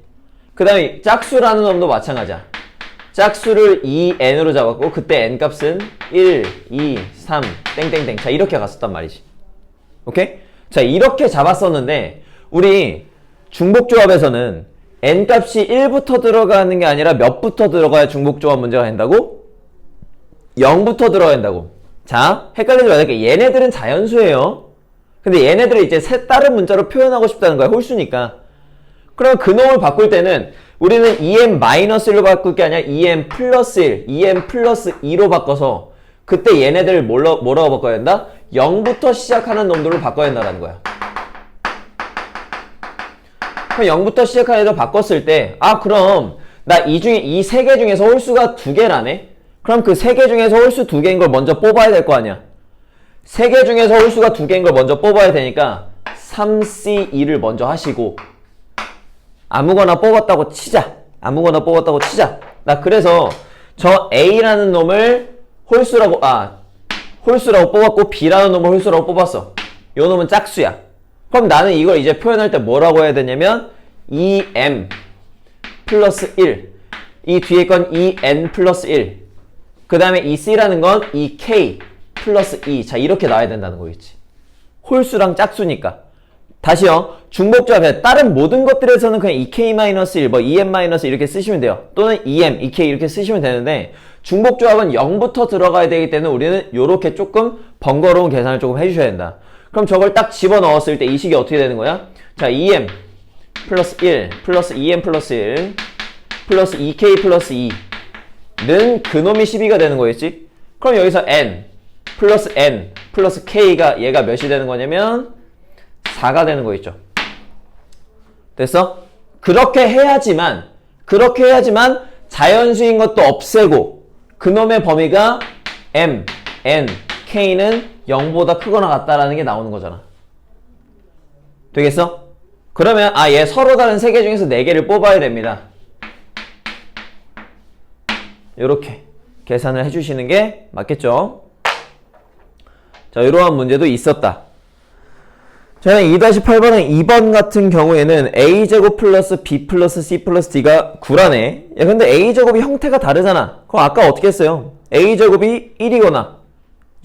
그 다음에 짝수라는 놈도 마찬가지야. 짝수를 2n으로 잡았고 그때 n 값은 1, 2, 3, 땡땡땡, 자, 이렇게 갔었단 말이지. 오케이? 자, 이렇게 잡았었는데 우리 중복조합에서는 n 값이 1부터 들어가는 게 아니라 몇부터 들어가야 중복조합 문제가 된다고? 0부터 들어가야 된다고. 자, 헷갈리지 말게. 얘네들은 자연수예요. 근데 얘네들을 이제 다른 문자로 표현하고 싶다는 거야. 홀수니까. 그럼 그 놈을 바꿀 때는 우리는 EM-1로 바꿀 게 아니라 EM 플러스 1, EM 플러스 2로 바꿔서 그때 얘네들을 뭐라고 바꿔야 된다? 0부터 시작하는 놈들로 바꿔야 된다는 거야. 그럼 0부터 시작하는 애들 바꿨을 때, 아, 그럼 나 이 3개 중에서 홀수가 2개라네? 그럼 그 3개 중에서 홀수 2개인 걸 먼저 뽑아야 될 거 아니야. 3개 중에서 홀수가 2개인 걸 먼저 뽑아야 되니까 3C2를 먼저 하시고 아무거나 뽑았다고 치자. 나 그래서 저 A라는 놈을 홀수라고 뽑았고 B라는 놈을 홀수라고 뽑았어. 요 놈은 짝수야. 그럼 나는 이걸 이제 표현할 때 뭐라고 해야 되냐면 EM 플러스 1, 이 뒤에 건 EN 플러스 1, 그 다음에 이 C라는 건 EK 플러스 2. 자, 이렇게 나와야 된다는 거겠지. 홀수랑 짝수니까. 다시요. 중복조합에 다른 모든 것들에서는 그냥 EK-1, 뭐 EM-1 이렇게 쓰시면 돼요. 또는 EM, EK 이렇게 쓰시면 되는데 중복조합은 0부터 들어가야 되기 때문에 우리는 요렇게 조금 번거로운 계산을 조금 해주셔야 된다. 그럼 저걸 딱 집어넣었을 때 이 식이 어떻게 되는 거야? 자, EM 플러스 1 플러스 EM 플러스 1 플러스 EK 플러스 2 는 그놈이 12가 되는 거겠지? 그럼 여기서 n 플러스 k가 얘가 몇이 되는 거냐면 4가 되는 거 있죠. 됐어? 그렇게 해야지만 자연수인 것도 없애고 그놈의 범위가 m, n, k는 0보다 크거나 같다라는 게 나오는 거잖아. 되겠어? 그러면 얘 서로 다른 3개 중에서 4개를 뽑아야 됩니다. 요렇게 계산을 해주시는 게 맞겠죠? 자, 이러한 문제도 있었다. 자, 2-8번은 2번 같은 경우에는 a제곱 플러스 b 플러스 c 플러스 d가 9라네. 야, 근데 a제곱이 형태가 다르잖아. 그럼 아까 어떻게 했어요? a제곱이 1이거나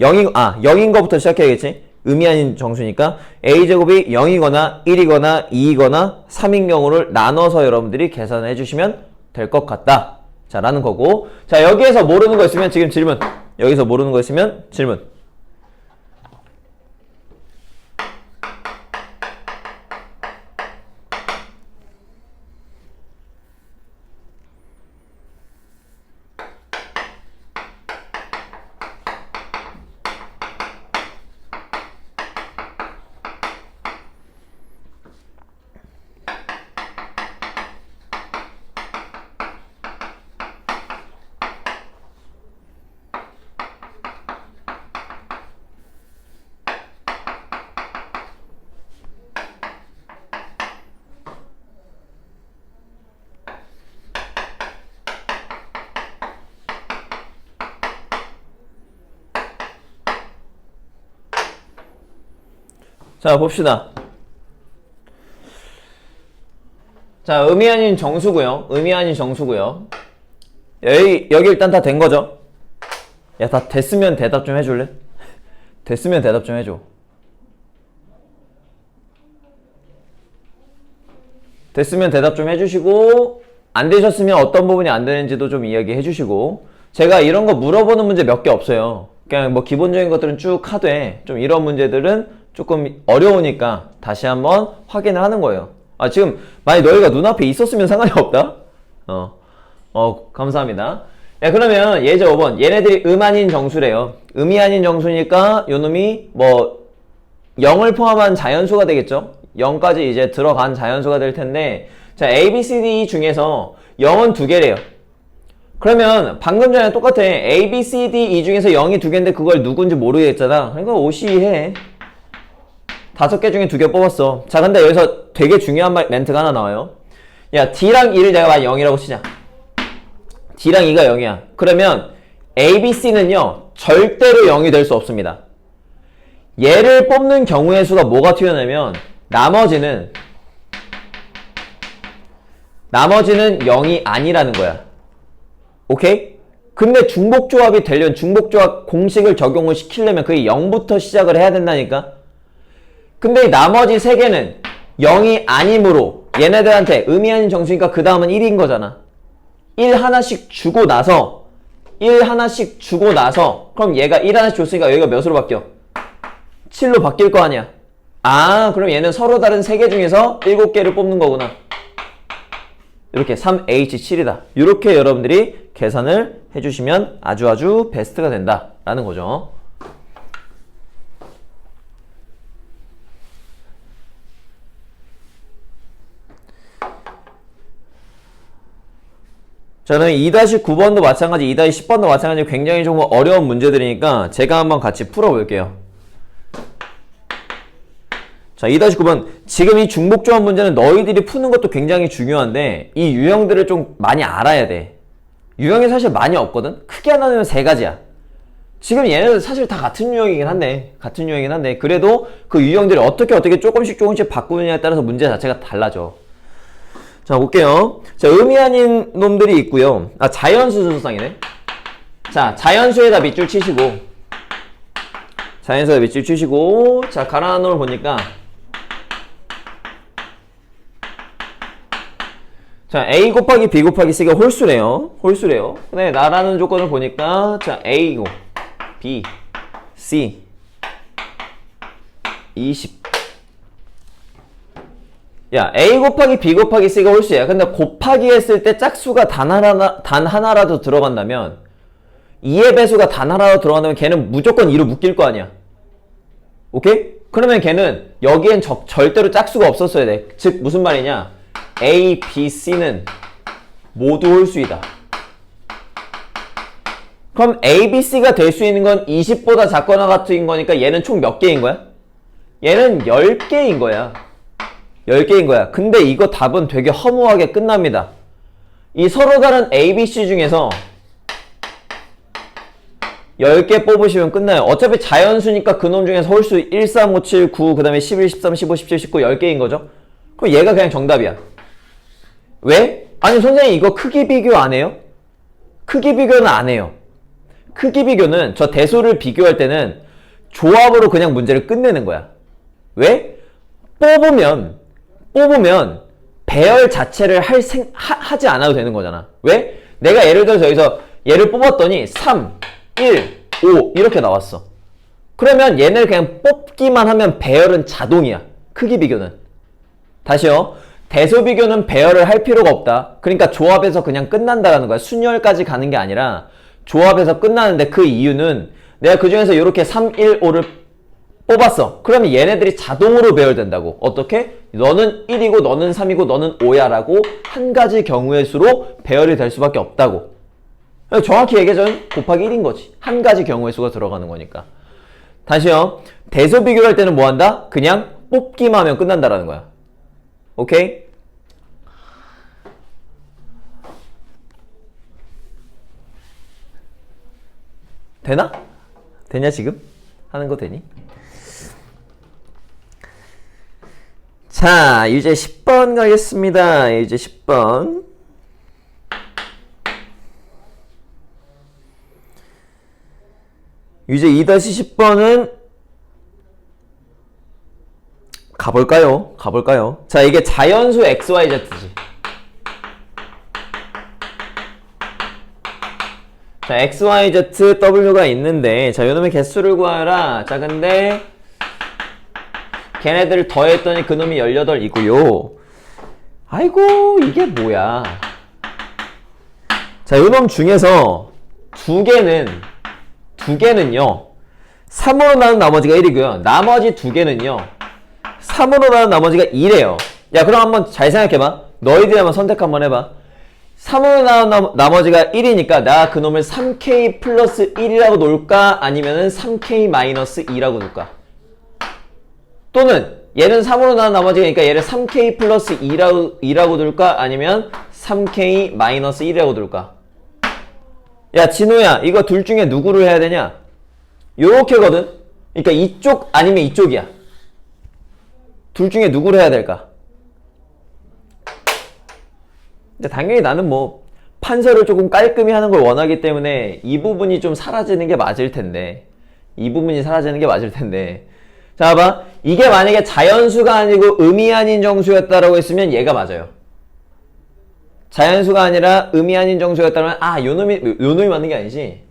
0인 거부터 시작해야겠지? 의미 아닌 정수니까 a제곱이 0이거나 1이거나 2이거나 3인 경우를 나눠서 여러분들이 계산을 해주시면 될 것 같다. 자, 라는 거고. 자, 여기에서 모르는 거 있으면 지금 질문. 여기서 모르는 거 있으면 질문. 자, 봅시다. 자, 의미 아닌 정수고요. 의미 아닌 정수고요. 여기 일단 다 된 거죠? 야, 다 됐으면 대답 좀 해줄래? 됐으면 대답 좀 해줘. 됐으면 대답 좀 해주시고, 안 되셨으면 어떤 부분이 안 되는지도 좀 이야기해 주시고, 제가 이런 거 물어보는 문제 몇 개 없어요. 그냥 뭐 기본적인 것들은 쭉 하되, 좀 이런 문제들은 조금 어려우니까 다시 한번 확인을 하는 거예요. 아, 지금 만약 너희가 눈앞에 있었으면 상관이 없다? 감사합니다. 야, 그러면 예제 5번. 얘네들이 아닌 정수래요. 음이 아닌 정수니까 요 놈이 뭐 0을 포함한 자연수가 되겠죠? 0까지 이제 들어간 자연수가 될 텐데, 자, A, B, C, D 중에서 0은 2개래요. 그러면 방금 전에 똑같아. A, B, C, D 이 중에서 0이 2개인데 그걸 누군지 모르겠잖아. 그러니까 오시해. 5개 중에 2개 뽑았어. 자, 근데 여기서 되게 중요한 멘트가 하나 나와요. 야, D랑 E를 내가 만약 0이라고 치자. D랑 E가 0이야. 그러면 A, B, C는요, 절대로 0이 될 수 없습니다. 얘를 뽑는 경우의 수가 뭐가 튀어나오냐면, 나머지는 0이 아니라는 거야. 오케이? 근데 중복조합이 되려면 중복조합 공식을 적용을 시키려면 그게 0부터 시작을 해야 된다니까? 근데 나머지 3개는 0이 아니므로 얘네들한테 의미 아닌 정수니까 그 다음은 1인 거잖아. 1 하나씩 주고 나서 그럼 얘가 1 하나씩 줬으니까 여기가 몇으로 바뀌어? 7로 바뀔 거 아니야. 아, 그럼 얘는 서로 다른 3개 중에서 7개를 뽑는 거구나. 이렇게 3H7이다. 이렇게 여러분들이 계산을 해주시면 아주 베스트가 된다 라는 거죠. 저는 2-9번도 마찬가지, 2-10번도 마찬가지 굉장히 좀 어려운 문제들이니까 제가 한번 같이 풀어볼게요. 자, 2-9번. 지금 이 중복조합 문제는 너희들이 푸는 것도 굉장히 중요한데 이 유형들을 좀 많이 알아야 돼. 유형이 사실 많이 없거든? 크게 하나는 3가지야. 지금 얘네들 사실 다 같은 유형이긴 한데 그래도 그 유형들이 어떻게 조금씩 바꾸느냐에 따라서 문제 자체가 달라져. 자, 볼게요. 자, 의미 아닌 놈들이 있고요. 아, 자연수 순서상이네. 자, 자연수에다 밑줄 치시고, 자, 가라앉는 놈을 보니까, 자, A 곱하기 B 곱하기 C가 홀수래요. 근데 나라는 조건을 보니까, 자, A고, B, C, 20. 야, A 곱하기 B 곱하기 C가 홀수야. 근데 곱하기 했을 때 짝수가 단 하나라도 들어간다면 2의 배수가 단 하나라도 들어간다면 걔는 무조건 2로 묶일 거 아니야. 오케이? 그러면 걔는 여기엔 절대로 짝수가 없었어야 돼. 즉 무슨 말이냐? A, B, C는 모두 홀수이다. 그럼 A, B, C가 될 수 있는 건 20보다 작거나 같은 거니까 얘는 총 몇 개인 거야? 얘는 10개인 거야. 10개인 거야. 근데 이거 답은 되게 허무하게 끝납니다. 이 서로 다른 A, B, C 중에서 10개 뽑으시면 끝나요. 어차피 자연수니까 그놈 중에서 홀수 1, 3, 5, 7, 9, 그 다음에 11, 13, 15, 17, 19, 10개인 거죠? 그럼 얘가 그냥 정답이야. 왜? 아니 선생님 이거 크기 비교 안 해요? 크기 비교는 안 해요. 크기 비교는 저 대소를 비교할 때는 조합으로 그냥 문제를 끝내는 거야. 왜? 뽑으면 배열 자체를 하지 않아도 되는 거잖아. 왜? 내가 예를 들어서 여기서 얘를 뽑았더니 3, 1, 5 이렇게 나왔어. 그러면 얘네를 그냥 뽑기만 하면 배열은 자동이야. 크기 비교는. 다시요. 대소 비교는 배열을 할 필요가 없다. 그러니까 조합에서 그냥 끝난다라는 거야. 순열까지 가는 게 아니라 조합에서 끝나는데 그 이유는 내가 그 중에서 이렇게 3, 1, 5를 뽑았어. 그러면 얘네들이 자동으로 배열된다고. 어떻게? 너는 1이고 너는 3이고 너는 5야 라고 한 가지 경우의 수로 배열이 될 수밖에 없다고. 정확히 얘기하자면 곱하기 1인 거지. 한 가지 경우의 수가 들어가는 거니까. 다시요. 대소 비교할 때는 뭐 한다? 그냥 뽑기만 하면 끝난다라는 거야. 오케이? 되나? 되냐 지금? 하는 거 되니? 자, 이제 10번 가겠습니다. 이제 10번. 이제 2-10번은 가볼까요? 자, 이게 자연수 XYZ지. 자, XYZ W가 있는데, 자, 요놈의 개수를 구하라. 자, 근데 걔네들을 더했더니 그놈이 18이고요. 아이고, 이게 뭐야. 자, 요놈 중에서 두 개는요 3으로 나눈 나머지가 1이고요. 나머지 두 개는요 3으로 나눈 나머지가 2래요. 야, 그럼 한번 잘 생각해봐. 너희들이 한번 선택 한번 해봐. 3으로 나눈 나머지가 1이니까 나 그놈을 3K 플러스 1이라고 놓을까? 아니면은 3K 마이너스 2라고 놓을까? 또는 얘는 3으로 나눈 나머지니까 얘를 3K 플러스 2라고 둘까? 아니면 3K 마이너스 1이라고 둘까? 야, 진호야, 이거 둘 중에 누구를 해야 되냐? 요렇게거든? 그러니까 이쪽 아니면 이쪽이야. 둘 중에 누구를 해야 될까? 근데 당연히 나는 뭐 판서를 조금 깔끔히 하는 걸 원하기 때문에 이 부분이 좀 사라지는 게 맞을 텐데, 자, 봐봐. 이게 만약에 자연수가 아니고 의미 아닌 정수였다라고 했으면 얘가 맞아요. 자연수가 아니라 의미 아닌 정수였다면, 아, 요놈이 맞는 게 아니지.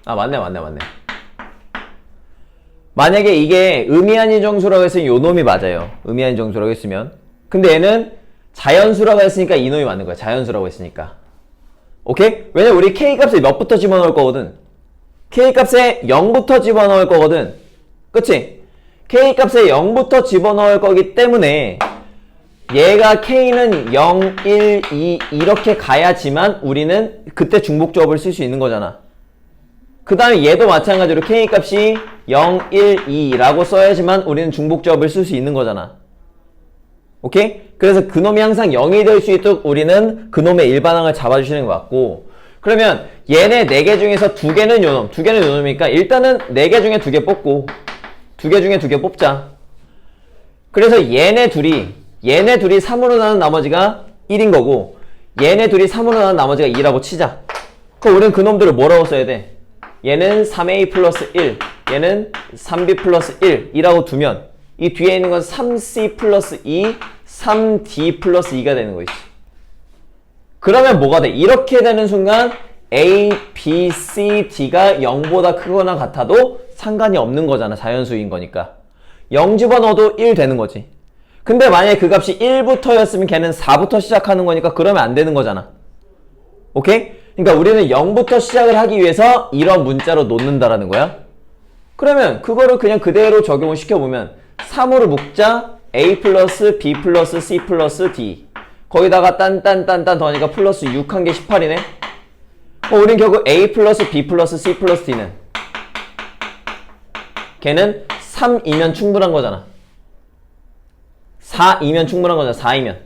아, 맞네. 만약에 이게 의미 아닌 정수라고 했으면 요놈이 맞아요. 의미 아닌 정수라고 했으면. 근데 얘는 자연수라고 했으니까 이놈이 맞는 거야. 자연수라고 했으니까. 오케이? 왜냐면 우리 K값에 몇부터 집어넣을 거거든. K값에 0부터 집어넣을 거거든. 그치? K값에 0부터 집어넣을 거기 때문에 얘가 K는 0, 1, 2 이렇게 가야지만 우리는 그때 중복조합을 쓸 수 있는 거잖아. 그 다음에 얘도 마찬가지로 K값이 0, 1, 2라고 써야지만 우리는 중복조합을 쓸 수 있는 거잖아. 오케이? 그래서 그놈이 항상 0이 될 수 있도록 우리는 그놈의 일반항을 잡아주시는 것 같고, 그러면 얘네 4개 중에서 2개는 요놈, 2개는 요놈이니까 일단은 4개 중에 2개 뽑고 2개 중에 2개 뽑자. 그래서 얘네 둘이 3으로 나눈 나머지가 1인 거고 얘네 둘이 3으로 나눈 나머지가 2라고 치자. 그럼 우리는 그놈들을 뭐라고 써야 돼? 얘는 3A 플러스 1, 얘는 3B 플러스 1이라고 두면 이 뒤에 있는 건 3C 플러스 2, 3D 플러스 2가 되는 거지. 그러면 뭐가 돼? 이렇게 되는 순간 A, B, C, D가 0보다 크거나 같아도 상관이 없는 거잖아. 자연수인 거니까. 0 집어넣어도 1 되는 거지. 근데 만약에 그 값이 1부터였으면 걔는 4부터 시작하는 거니까 그러면 안 되는 거잖아. 오케이? 그러니까 우리는 0부터 시작을 하기 위해서 이런 문자로 놓는다라는 거야. 그러면 그거를 그냥 그대로 적용을 시켜보면 3으로 묶자. A 플러스 B 플러스 C 플러스 D 거기다가 딴딴딴딴 더하니까 플러스 6 한 개 18이네. 우린 결국 A 플러스 B 플러스 C 플러스 D는 걔는 3이면 충분한 거잖아. 4이면 충분한 거잖아. 4이면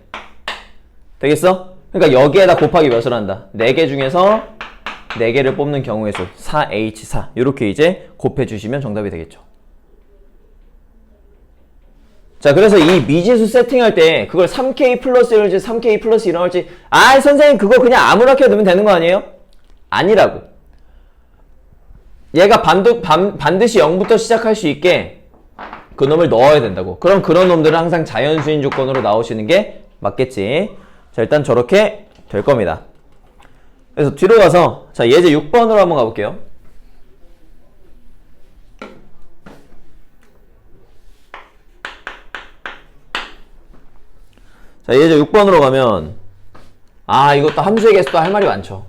되겠어? 그러니까 여기에다 곱하기 몇을 한다? 4개 중에서 4개를 뽑는 경우의 수 4H4 이렇게 이제 곱해주시면 정답이 되겠죠. 자, 그래서 이 미지수 세팅할 때 그걸 3K 플러스 1일지 3K 플러스 1을 할지, 아, 선생님 그거 그냥 아무렇게 넣으면 되는 거 아니에요? 아니라고. 얘가 반드시 0부터 시작할 수 있게 그놈을 넣어야 된다고. 그럼 그런 놈들은 항상 자연수인 조건으로 나오시는 게 맞겠지. 자, 일단 저렇게 될 겁니다. 그래서 뒤로 가서 자, 예제 6번으로 한번 가볼게요. 자, 예제 6번으로 가면, 아, 이것도 함수의 개수도 할 말이 많죠.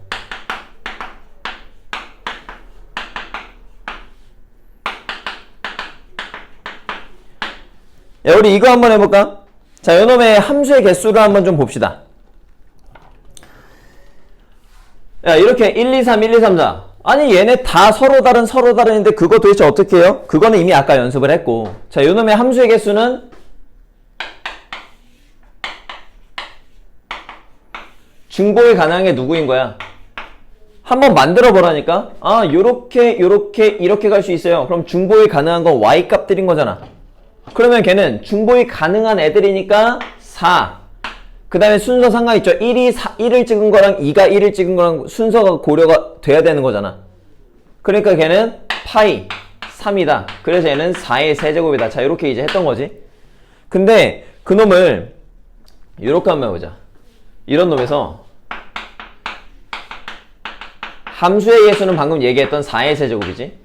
야, 우리 이거 한번 해볼까? 자, 요놈의 함수의 개수를 한번 좀 봅시다. 야, 이렇게 1, 2, 3, 1, 2, 3, 4. 아니 얘네 다 서로 다른인데 그거 도대체 어떻게 해요? 그거는 이미 아까 연습을 했고. 자, 요놈의 함수의 개수는 중복이 가능한 게 누구인 거야? 한번 만들어 보라니까. 아, 요렇게 이렇게 갈 수 있어요. 그럼 중복이 가능한 건 y 값들인 거잖아. 그러면 걔는 중복이 가능한 애들이니까 4. 그 다음에 순서 상관있죠. 1을 찍은 거랑 2가 1을 찍은 거랑 순서가 고려가 돼야 되는 거잖아. 그러니까 걔는 파이 3이다. 그래서 얘는 4의 세제곱이다. 자, 이렇게 이제 했던 거지. 근데 그 놈을 이렇게 한번 해보자. 이런 놈에서 함수의 개수는 방금 얘기했던 4의 세제곱이지.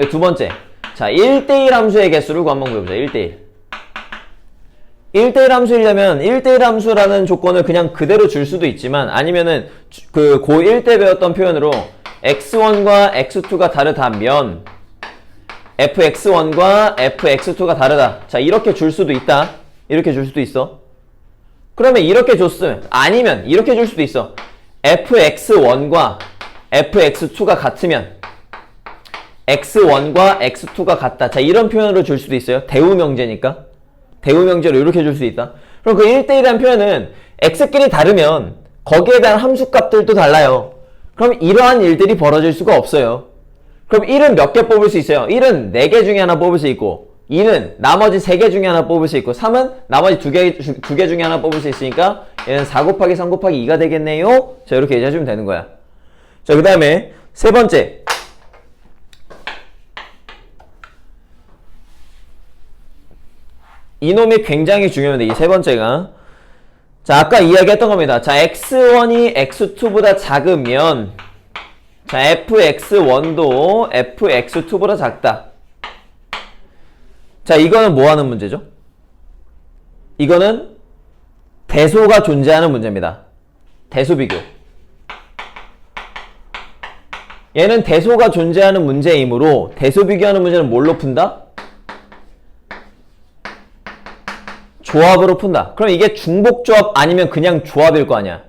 두 번째, 자, 1대1 함수의 개수를 한번 구해보자. 1대1 함수이려면 1대1 함수라는 조건을 그냥 그대로 줄 수도 있지만, 아니면은 그 고1 때 배웠던 표현으로 x1과 x2가 다르다면 fx1과 fx2가 다르다. 자, 이렇게 줄 수도 있다. 이렇게 줄 수도 있어. 그러면 이렇게 줬으면, 아니면 이렇게 줄 수도 있어. fx1과 fx2가 같으면 x1과 x2가 같다. 자, 이런 표현으로 줄 수도 있어요. 대우명제니까. 대우명제로 이렇게 줄 수 있다. 그럼 그 1대1이라는 표현은 x끼리 다르면 거기에 대한 함수값들도 달라요. 그럼 이러한 일들이 벌어질 수가 없어요. 그럼 1은 몇 개 뽑을 수 있어요? 1은 4개 중에 하나 뽑을 수 있고, 2는 나머지 3개 중에 하나 뽑을 수 있고, 3은 나머지 2개 중에 하나 뽑을 수 있으니까 얘는 4 곱하기 3 곱하기 2가 되겠네요. 자, 이렇게 얘기해주면 되는 거야. 자, 그 다음에 세 번째, 이놈이 굉장히 중요한데, 이 세 번째가, 자, 아까 이야기했던 겁니다. 자, x1이 x2보다 작으면, 자, fx1도 fx2보다 작다. 자, 이거는 뭐 하는 문제죠? 이거는 대소가 존재하는 문제입니다. 대소 비교. 얘는 대소가 존재하는 문제이므로 대소 비교하는 문제는 뭘로 푼다? 조합으로 푼다. 그럼 이게 중복조합 아니면 그냥 조합일 거 아니야.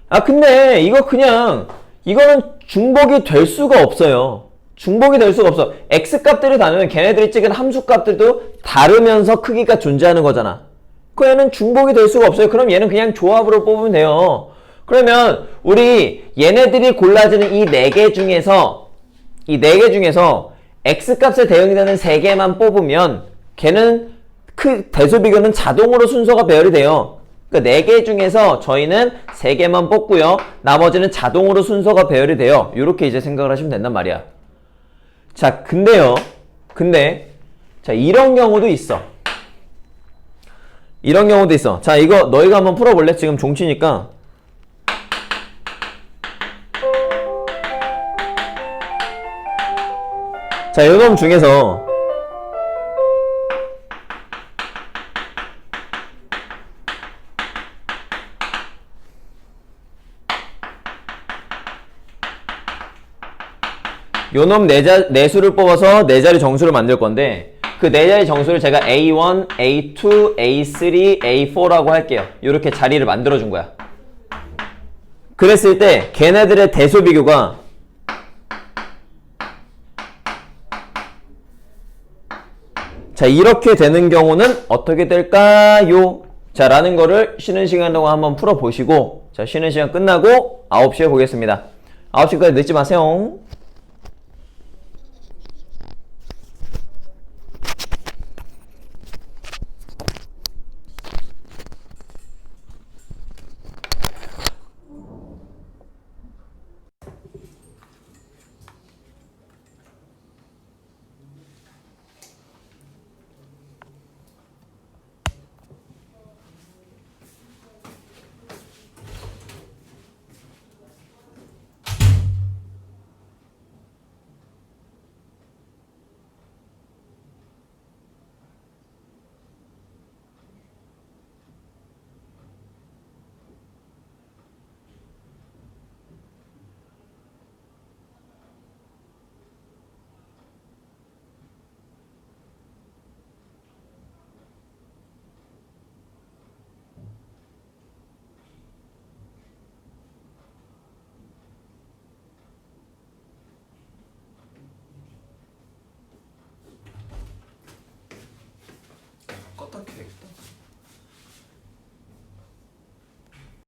아, 근데 이거는 중복이 될 수가 없어요. 중복이 될 수가 없어. x값들이 다르면 걔네들이 찍은 함수값들도 다르면서 크기가 존재하는 거잖아. 그 얘는 중복이 될 수가 없어요. 그럼 얘는 그냥 조합으로 뽑으면 돼요. 그러면 우리 얘네들이 골라지는 이 4개 중에서 x값에 대응이 되는 3개만 뽑으면 걔는 대소 비교는 자동으로 순서가 배열이 돼요. 그러니까 4개 중에서 저희는 3개만 뽑고요. 나머지는 자동으로 순서가 배열이 돼요. 이렇게 이제 생각을 하시면 된단 말이야. 자, 자, 이런 경우도 있어. 자, 이거 너희가 한번 풀어볼래? 지금 종치니까. 자, 요놈 중에서 요놈 네 수를 뽑아서 4자리 정수를 만들 건데, 그 4자리 정수를 제가 A1, A2, A3, A4라고 할게요. 요렇게 자리를 만들어준 거야. 그랬을 때 걔네들의 대소 비교가 자, 이렇게 되는 경우는 어떻게 될까요? 자, 라는 거를 쉬는 시간 동안 한번 풀어보시고, 자, 쉬는 시간 끝나고 9시에 보겠습니다. 9시까지 늦지 마세요.